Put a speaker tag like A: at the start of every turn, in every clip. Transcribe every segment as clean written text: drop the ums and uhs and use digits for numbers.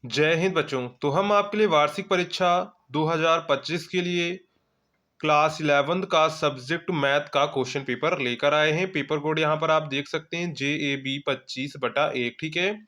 A: जय हिंद बच्चों। तो हम आपके लिए वार्षिक परीक्षा 2025 के लिए क्लास 11th का सब्जेक्ट मैथ का क्वेश्चन पेपर लेकर आए हैं। पेपर कोड यहाँ पर आप देख सकते हैं JAB 25/1। ठीक है,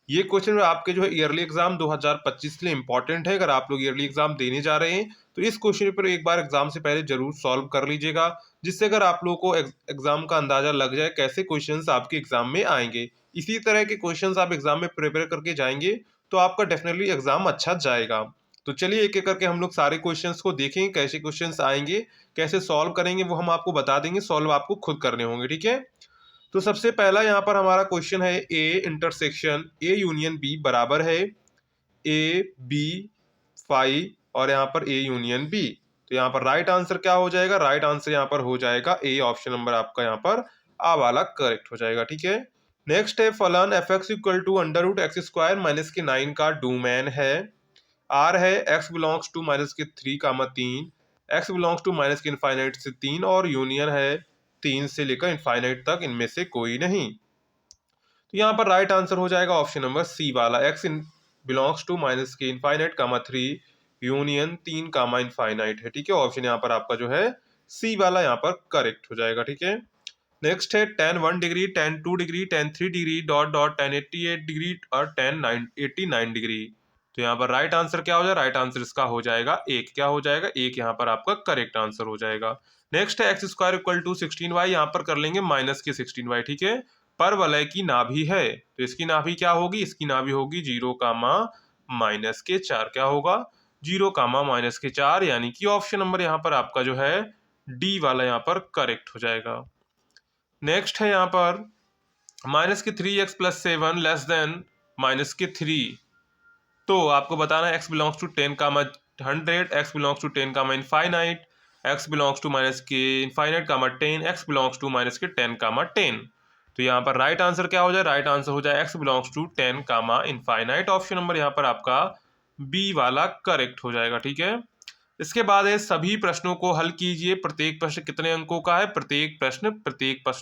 A: ये क्वेश्चन आपके जो है ईयरली एग्जाम 2025 के लिए इंपॉर्टेंट है। अगर आप लोग ईयरली एग्जाम देने जा रहे हैं तो इस क्वेश्चन पेपर एक बार एग्जाम से पहले जरूर सॉल्व कर लीजिएगा, जिससे अगर आप लोगों को एग्जाम का अंदाजा लग जाए कैसे क्वेश्चंस आपके एग्जाम में आएंगे। इसी तरह के क्वेश्चंस आप एग्जाम में प्रिपेयर करके जाएंगे तो आपका डेफिनेटली एग्जाम अच्छा जाएगा। तो चलिए एक एक करके हम लोग सारे क्वेश्चंस को देखेंगे, कैसे क्वेश्चंस आएंगे, कैसे सॉल्व करेंगे वो हम आपको बता देंगे। सॉल्व आपको खुद करने होंगे, ठीक है। तो सबसे पहला यहाँ पर हमारा क्वेश्चन है A intersection A union B बराबर है ए बी फाइव और यहाँ पर ए यूनियन बी। तो यहाँ पर राइट आंसर क्या हो जाएगा? राइट आंसर यहाँ पर हो जाएगा ए, ऑप्शन नंबर आपका यहाँ पर आ वाला करेक्ट हो जाएगा, ठीक है। नेक्स्ट है फलन f x equal to under root x square minus के 9 का डोमेन है। आर है एक्स बिलोंग्स टू माइनस के 3, एक्स बिलोंग्स टू माइनस के इनफाइनाइट से 3 और यूनियन है 3 से लेकर इनफाइनाइट तक, इनमें से कोई नहीं। तो यहाँ पर राइट आंसर हो जाएगा ऑप्शन नंबर सी वाला, एक्स बिलोंग्स टू माइनस के इनफाइनाइट कामा 3 यूनियन 3 कामा इनफाइनाइट है, ठीक है। ऑप्शन यहाँ पर आपका जो है सी वाला यहाँ पर करेक्ट हो जाएगा, ठीक है। नेक्स्ट है tan 1 degree, tan 2 degree, tan 3 degree dot dot tan 88 degree और tan 89 डिग्री। तो यहाँ पर राइट आंसर क्या हो जाएगा? राइट आंसर इसका हो जाएगा एक। क्या हो जाएगा? एक यहाँ पर आपका करेक्ट आंसर हो जाएगा। नेक्स्ट है x square equal to 16y, यहाँ पर कर लेंगे माइनस के 16y, ठीक है। पर वलय की नाभि है तो इसकी नाभि क्या होगी? इसकी नाभि होगी 0, -4। क्या होगा? 0, -4, यानी कि ऑप्शन नंबर यहाँ पर आपका जो है डी वाला यहाँ पर करेक्ट हो जाएगा। नेक्स्ट है यहाँ पर माइनस के 3x + 7 लेस देन -3। तो आपको बताना है x belongs to 10 comma 100, x belongs to 10 comma infinite, x belongs to minus के infinite comma 10, x belongs to minus के 10 कामा 10। तो यहाँ पर राइट आंसर क्या हो जाए? राइट आंसर हो जाए x belongs to 10 comma infinite. Option number यहाँ पर आपका बी वाला करेक्ट हो जाएगा, ठीक है। इसके बाद है सभी प्रश्नों को हल कीजिए। प्रत्येक प्रश्न कितने अंकों का है? प्रत्येक प्रश्न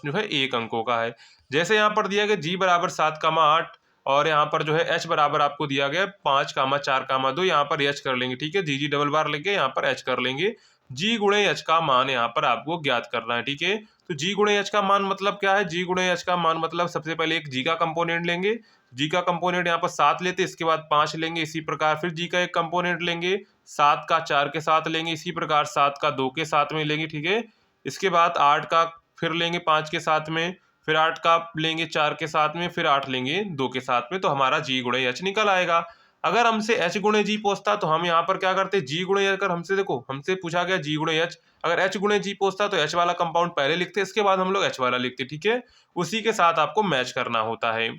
A: जो है 1 अंकों का है। जैसे यहाँ पर दिया गया g बराबर 7, 8 और यहाँ पर जो है h बराबर आपको दिया गया 5, 4, 2। यहाँ पर h कर लेंगे, ठीक है। जी डबल बार लेके यहाँ पर h कर लेंगे। g गुणे h का मान यहाँ पर आपको ज्ञात करना है, ठीक है। तो g गुणे h का मान मतलब क्या है? g गुणे h का मान मतलब सबसे पहले एक g का कंपोनेंट लेंगे। g का कंपोनेंट यहाँ पर 7 लेते, इसके बाद 5 लेंगे, इसी प्रकार फिर g का एक कंपोनेंट लेंगे, 7 का 4 के साथ लेंगे, इसी प्रकार 7 का 2 के साथ में लेंगे, ठीक है। इसके बाद 8 का फिर लेंगे 5 के साथ में, फिर 8 का लेंगे 4 के साथ में, फिर 8 लेंगे 2 के साथ में। तो हमारा जी गुणे एच निकल आएगा। अगर हमसे एच गुणे जी पूछता तो हम यहाँ पर क्या करते? जी गुणे, अगर हमसे देखो हमसे पूछा गया जी गुणे एच, अगर एच गुणे जी पूछता तो एच वाला कंपाउंड पहले लिखते, इसके बाद हम लोग एच वाला लिखते, ठीक है। उसी के साथ आपको मैच करना होता है।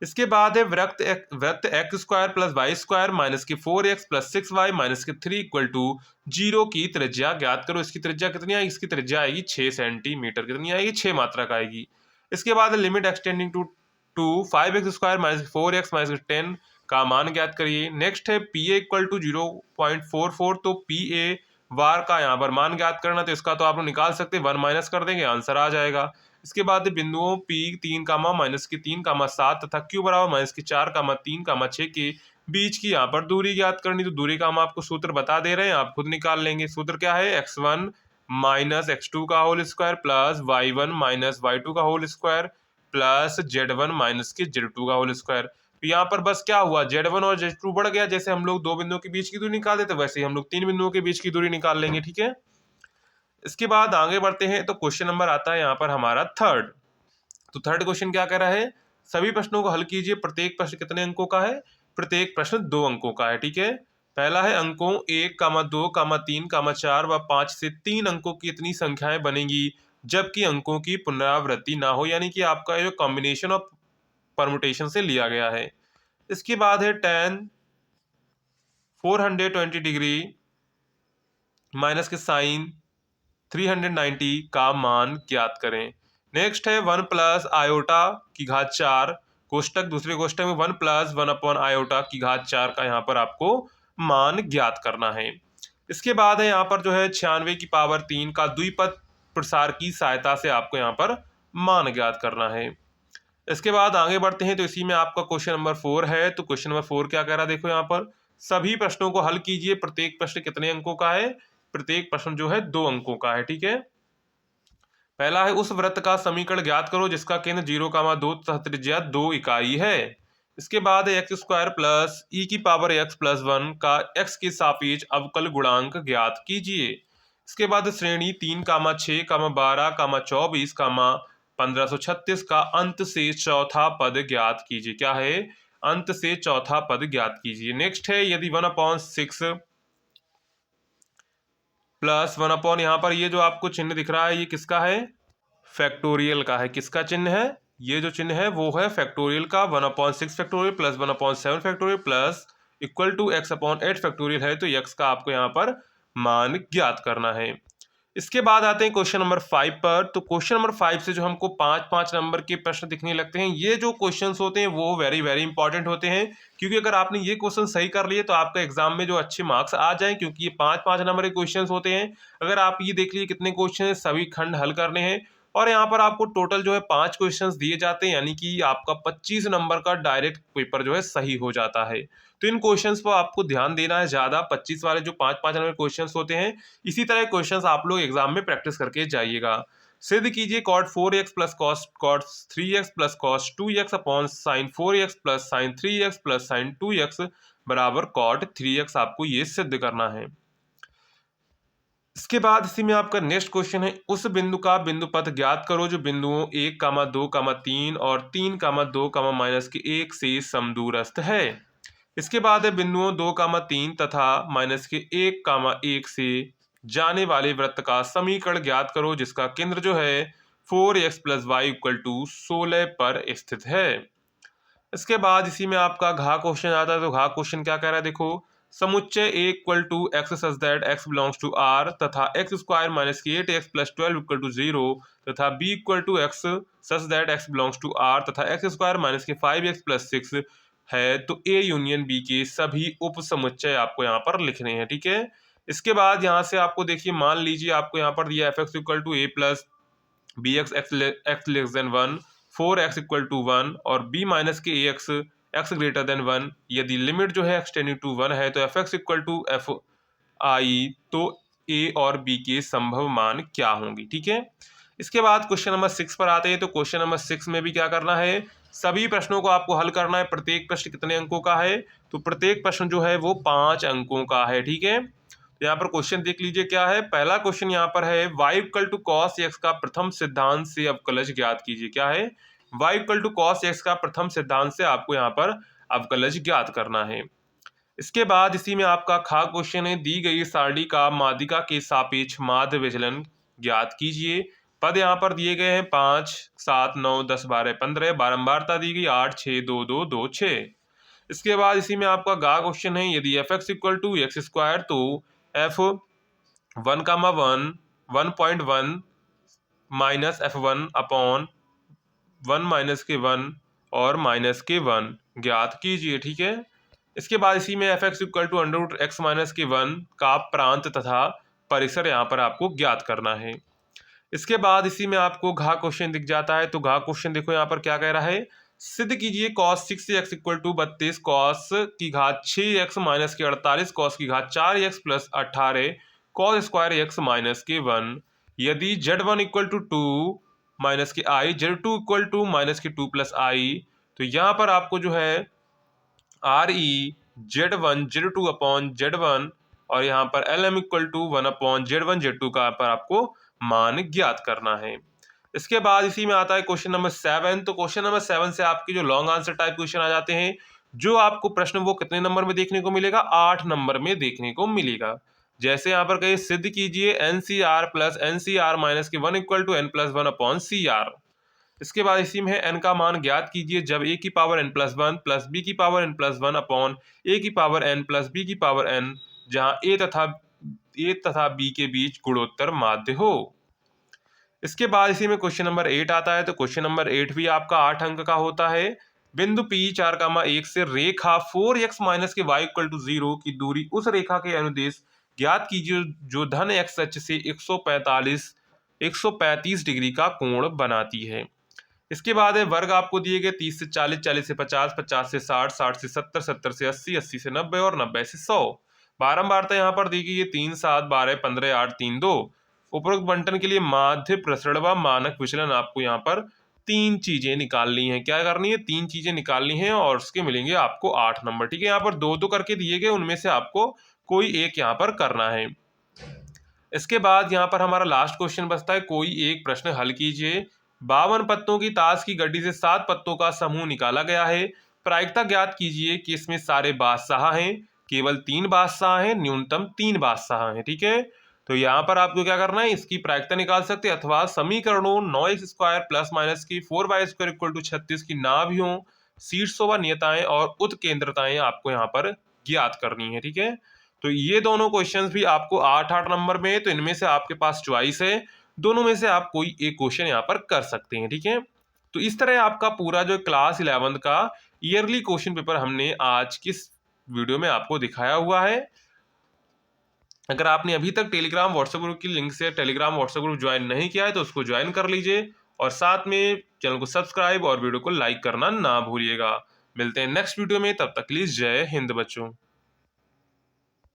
A: इसके बाद है वृत्त x square plus y square minus के 4x + 6y माइनस के 3 इक्वल टू 0 की त्रिज्या ज्ञात करो। इसकी त्रिज्या कितनी आएगी? इसकी त्रिज्या आएगी 6 सेंटीमीटर। कितनी आएगी? 6 मात्रक आएगी। इसके बाद limit extending to 5x square minus 4x minus 10 का मान ज्ञात करिए। नेक्स्ट है पी ए इक्वल टू 0.44। तो पी ए वार का यहाँ पर मान ज्ञात करना, तो इसका तो आप लोग निकाल सकते हैं, 1 माइनस कर देंगे आंसर आ जाएगा। इसके बाद बिंदुओं P 3, माइनस की 3, 7 तथा Q बराबर माइनस की 4, 3, 6 के बीच की यहाँ पर दूरी ज्ञात करनी। तो दूरी का हम आपको सूत्र बता दे रहे हैं, आप खुद निकाल लेंगे। सूत्र क्या है? x1 माइनस x2 का whole square plus y1 minus y2 का whole square plus z1 minus के z2 का होल स्क्वायर। तो यहाँ पर बस क्या हुआ? z1 और z2 बढ़ गया। जैसे हम लोग 2 बिंदुओं के बीच की दूरी निकाल देते वैसे ही हम लोग 3 बिंदुओं के बीच की दूरी निकाल लेंगे, ठीक है। इसके बाद आगे बढ़ते हैं तो क्वेश्चन नंबर आता है यहाँ पर हमारा थर्ड। तो थर्ड क्वेश्चन क्या कह रहा है? सभी प्रश्नों को हल कीजिए। प्रत्येक प्रश्न कितने अंकों का है? प्रत्येक प्रश्न 2 अंकों का है, ठीक है। पहला है अंकों 1, 2, 3, 4 व 5 से 3 अंकों की इतनी संख्याएं बनेंगी जबकि अंकों की पुनरावृत्ति ना हो, यानी कि आपका ये कॉम्बिनेशन ऑफ परमुटेशन से लिया गया है। इसके बाद है tan 420 डिग्री माइनस के साइन 390 का मान ज्ञात करें। नेक्स्ट है 1 प्लस आयोटा की घात 4 कोष्टक, दूसरे कोष्टक में 1 प्लस 1/आयोटा की घात 4 का यहाँ पर आपको मान ज्ञात करना है। इसके बाद है यहाँ पर जो है 96 की पावर 3 का द्विपद प्रसार की सहायता से आपको यहाँ पर मान ज्ञात करना है। इसके बाद आगे बढ़ते हैं तो इसी में आपका क्वेश्चन नंबर 4 है। तो क्वेश्चन नंबर 4 क्या कह रहा है, देखो यहाँ पर सभी प्रश्नों को हल कीजिए। प्रत्येक प्रश्न कितने अंकों का है, प्रत्येक प्रश्न जो है 2 अंकों का है। ठीक है, पहला है उस वृत्त का समीकरण ज्ञात करो जिसका केंद्र 0,2 तथा त्रिज्या 2 इकाई है। इसके बाद है एक्स स्क्वायर प्लस ई की पावर एक्स प्लस 1 का एक्स के सापेक्ष अवकल गुणांक ज्ञात कीजिए। इसके बाद श्रेणी 3,6, 12, 24, 1536 का अंत से चौथा पद ज्ञात कीजिए। क्या है, अंत से चौथा पद ज्ञात कीजिए। नेक्स्ट है यदि 1/6 प्लस 1 यहाँ पर ये जो आपको चिन्ह दिख रहा है ये किसका है, फैक्टोरियल का है। किसका चिन्ह है, ये जो चिन्ह है वो है फैक्टोरियल का। 1/6 factorial plus 1/7 factorial plus equal to x/8 factorial है, तो x का आपको यहाँ पर मान ज्ञात करना है। इसके बाद आते हैं क्वेश्चन नंबर 5 पर। तो क्वेश्चन नंबर 5 से जो हमको 5-5 नंबर के प्रश्न दिखने लगते हैं, ये जो क्वेश्चंस होते हैं वो वेरी वेरी इंपॉर्टेंट होते हैं, क्योंकि अगर आपने ये क्वेश्चन सही कर लिए तो आपका एग्जाम में जो अच्छे मार्क्स आ जाएं, क्योंकि ये 5-5 नंबर के क्वेश्चंस होते हैं। अगर आप ये देख लीजिए कितने क्वेश्चन हैं, सभी खंड हल करने हैं और यहाँ पर आपको टोटल जो है 5 क्वेश्चंस दिए जाते हैं, यानी कि आपका 25 नंबर का डायरेक्ट पेपर जो है सही हो जाता है। तो इन क्वेश्चंस पर आपको ध्यान देना है ज्यादा। 25 वाले जो 5-5 नंबर क्वेश्चंस होते हैं, इसी तरह क्वेश्चंस आप लोग एग्जाम में प्रैक्टिस करके जाइएगा। सिद्ध कीजिए cot 4x plus cot 3x plus cos 2x upon sin 4x plus sin 3x plus sin 2x बराबर cot 3x, आपको ये सिद्ध करना है। इसके बाद इसी में आपका नेक्स्ट क्वेश्चन है उस बिंदु का बिंदु पथ ज्ञात करो जो बिंदुओं 1, 2, 3 और 3, 2, -1 से समदूरस्थ है। इसके बाद है बिंदुओं 2, 3 तथा -1, 1 से जाने वाले वृत्त का समीकरण ज्ञात करो जिसका केंद्र जो है 4x plus Y equal to 16 पर स्थित है। इसके बाद इसी में आपका घा क्वेश्चन आता है। तो घा क्वेश्चन क्या कह रहा है, देखो समुच्चय A equal to X such that X belongs to R तथा एक्स स्क्वायर माइनस की 8x प्लस 12 इक्वल टू 0 तथा B equal to X such that X belongs to R तथा एक्स स्क्वायर माइनस के 5x प्लस 6 है। तो ए union B के सभी उप समुच्चय आपको यहाँ पर लिखने हैं। ठीक है, इसके बाद यहाँ से आपको देखिए मान लीजिए आपको यहाँ पर दिया f x equal to a plus b x x less than 1, 4x equal to 1 और b माइनस के एक्स एक्स ग्रेटर देन 1। यदि लिमिट जो है एक्स टेंडिंग टू 1 है तो f x equal to f i, तो a और b के संभव मान क्या होंगी। ठीक है, इसके बाद क्वेश्चन नंबर 6 पर आते हैं। तो क्वेश्चन नंबर 6 में भी क्या करना है, सभी प्रश्नों को आपको हल करना है। प्रत्येक प्रश्न कितने अंकों का है, तो प्रत्येक प्रश्न जो है वो 5 अंकों का है। ठीक है, तो यहाँ पर क्वेश्चन देख लीजिए क्या है। पहला क्वेश्चन यहाँ पर है y equal to cos x का प्रथम सिद्धांत से अवकलज ज्ञात कीजिए। क्या है, y equal to cos x का प्रथम सिद्धांत से आपको यहाँ पर अवकलज ज्ञात करना है। इसके बाद इसी में आपका खा क्वेश्चन है दी गई सारणी का माध्यिका के सापेक्ष माध्य विचलन ज्ञात कीजिए। पद यहाँ पर दिए गए हैं 5, 7, 9, 10, 12, 15। बारंबारता दी गई 8, 6, 2, 2, 2, 6। इसके बाद इसी में आपका गा क्वेश्चन है यदि F x equal to X square तो F 1,1 1.1 minus F1 upon 1 minus के 1 और माइनस के 1 ज्ञात कीजिए। ठीक है, इसके बाद इसी में f x equal to under root x minus के 1 का प्रांत तथा परिसर यहाँ पर आपको ज्ञात करना है। इसके बाद इसी में आपको घा क्वेश्चन दिख जाता है। तो घा क्वेश्चन देखो यहाँ पर क्या कह रहा है, सिद्ध कीजिए cos 6x equal to 32 cos की घात 6x माइनस के 48 cos की घात 4x plus 18 cos square x minus के 1। यदि z1 इक्वल टू 2 माइनस के i, z2 equal to minus के 2 प्लस i, तो यहाँ पर आपको जो है RE Z1 Z2 upon Z1 और यहाँ पर LM equal to 1 upon Z1 Z2 का पर आपको मान ज्ञात करना है। इसके बाद इसी में आता है क्वेश्चन नंबर 7। तो क्वेश्चन नंबर 7 से आपके जो लॉन्ग आंसर टाइप क्वेश्चन आ जाते हैं, जो आपको प्रश्न वो कितने नंबर में देखने को मिलेगा, 8 नंबर में देखने को मिलेगा। जैसे यहाँ पर कहिए सिद्ध कीजिए NCR प्लस NCR माइनस के 1 equal to N plus 1 upon CR। इसके बाद इसी में है n का मान ज्ञात कीजिए जब a की power n plus 1 plus b की power n plus 1 upon a की पावर n प्लस b की पावर n, जहाँ a तथा b के बीच गुणोत्तर माध्य हो। इसके बाद इसी में क्वेश्चन नंबर 8 आता है। तो क्वेश्चन नंबर 8 भी आपका 8 अंक का होता है। बिंदु P 4,1 से रेखा 4x माइनस के y इक्वल टू 0 की दूरी उस रेखा के अनुदेश ज्ञात कीजिए जो धन x अक्ष से 135 डिग्री का कोण बनाती है। इसके बाद है वर्ग आपको दिए गए 30 से 40, 40 से 50, 50 से 60, 60 से 70, 70 से 80, 80 से 90 और 90 से 100। बारंबारता यहाँ पर दी गई है 3, 7, 12, 15, 8, 3, 2। उपरोक्त बंटन के लिए माध्य प्रसरण व मानक विचलन आपको यहाँ पर 3 चीजें निकालनी है। क्या करनी है? 3 चीजें निकालनी है और उसके मिलेंगे आपको 8 नंबर। ठीक है, यहाँ पर 2 करके दिए गए, उनमें से आपको कोई एक यहाँ पर करना है। इसके बाद यहाँ पर हमारा लास्ट क्वेश्चन बचता है, कोई एक प्रश्न हल कीजिए। 52 पत्तों की ताश की गड्डी से 7 पत्तों का समूह निकाला गया है। प्रायिकता ज्ञात कीजिए कि इसमें सारे बादशाह हैं, केवल 3 बादशाह हैं, न्यूनतम 3 बादशाह हैं। ठीक है, तो यहाँ पर आपको क्या करना है, इसकी प्रायिकता निकाल सकते हैं अथवा समीकरणों 9x² प्लस माइनस की 4y² इक्वल टू 36 की नाभियों, शीर्षों व नियताएं और उत्केंद्रताएं आपको यहाँ पर ज्ञात करनी है। ठीक है, तो ये दोनों क्वेश्चंस भी आपको 8-8 नंबर में है, तो इनमें से आपके पास चॉइस है, दोनों में से आप कोई एक क्वेश्चन यहाँ पर कर सकते हैं। ठीक है, तो इस तरह आपका पूरा जो क्लास 11th का ईयरली क्वेश्चन पेपर हमने आज किस वीडियो में आपको दिखाया हुआ है। अगर आपने अभी तक टेलीग्राम व्हाट्सएप ग्रुप की लिंक से टेलीग्राम व्हाट्सएप ग्रुप ज्वाइन नहीं किया है तो उसको ज्वाइन कर लीजिए और साथ में चैनल को सब्सक्राइब और वीडियो को लाइक करना ना भूलिएगा। मिलते हैं नेक्स्ट वीडियो में, तब तक प्लीज जय हिंद बच्चों।